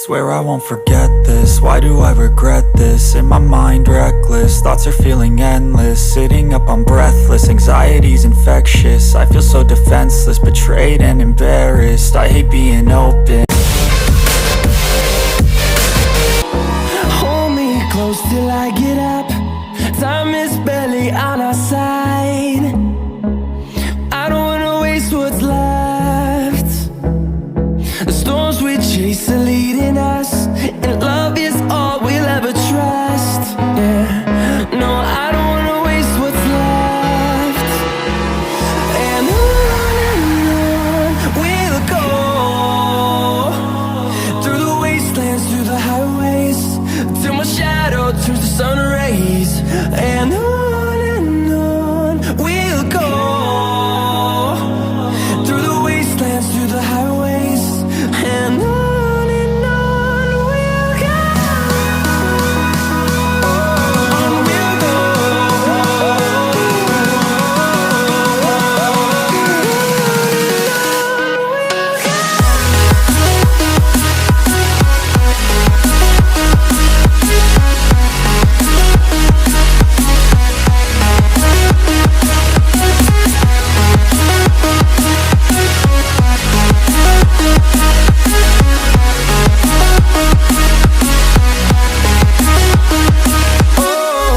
Swear I won't forget this, why do I regret this? In my mind reckless, thoughts are feeling endless. Sitting up, I'm breathless, anxiety's infectious. I feel so defenseless, betrayed and embarrassed. I hate being open. Hold me close till I get up. Time is barely on our side. I don't wanna waste what's left. The storms we chase are leading us, and love is all we'll ever trust. Yeah, no, I don't wanna waste what's left. And on we'll go, through the wastelands, through the highways, till my shadow turns to sun rays. And on we'll go, through the wastelands, through the highways, and on we'll go.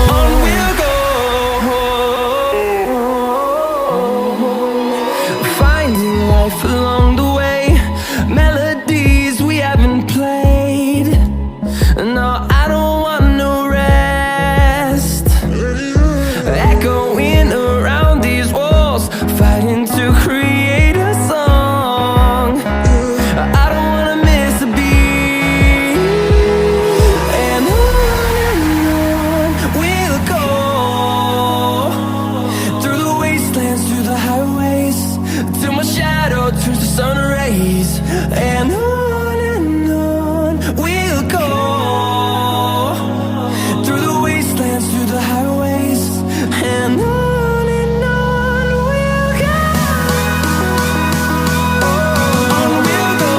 On we'll go. Finding life along the way, melodies we haven't played. No, I don't want no rest. Echoing around these walls, fighting to create a song. I don't wanna miss a beat. And on we'll go, through the wastelands, through the highways, till my shadow turns to sun rays. And on we'll go, through the wastelands, through the highways, and on we'll go. On we'll go.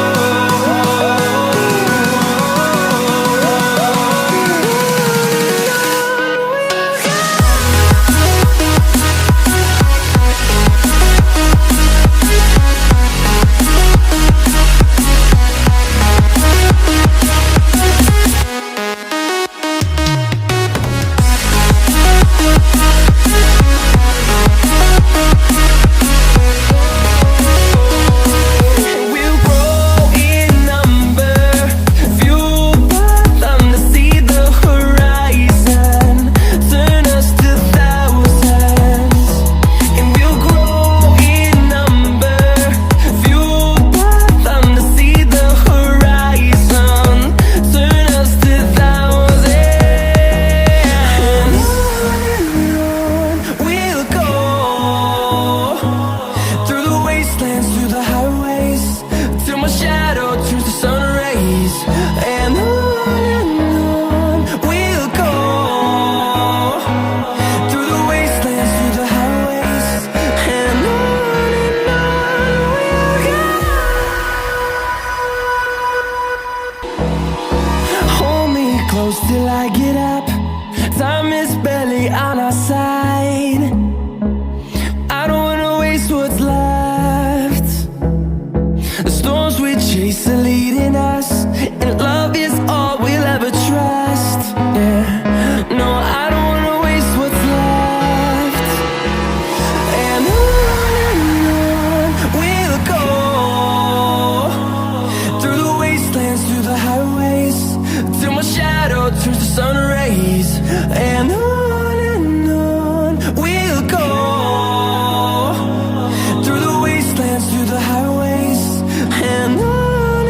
We'll grow in number, fueled by them to see the horizon, turn us to thousands. And we'll grow in number, fueled by them to see the horizon, turn us to thousands. And on we'll go, through the wastelands, through the highways, till my shadow turns to sun rays. And on we'll go, through the wastelands, through the highways, and on we'll go. Hold me close till I get up. Time is barely on our side. I don't wanna waste what's left. The storms we chase are leading us, and love is all we'll ever trust. Yeah, no, I don't wanna waste what's left. And on we'll go, through the wastelands, through the highways, till my shadow turns to sun rays. And on we'll go, through the wastelands, through the highways, and on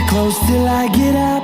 close till I get up.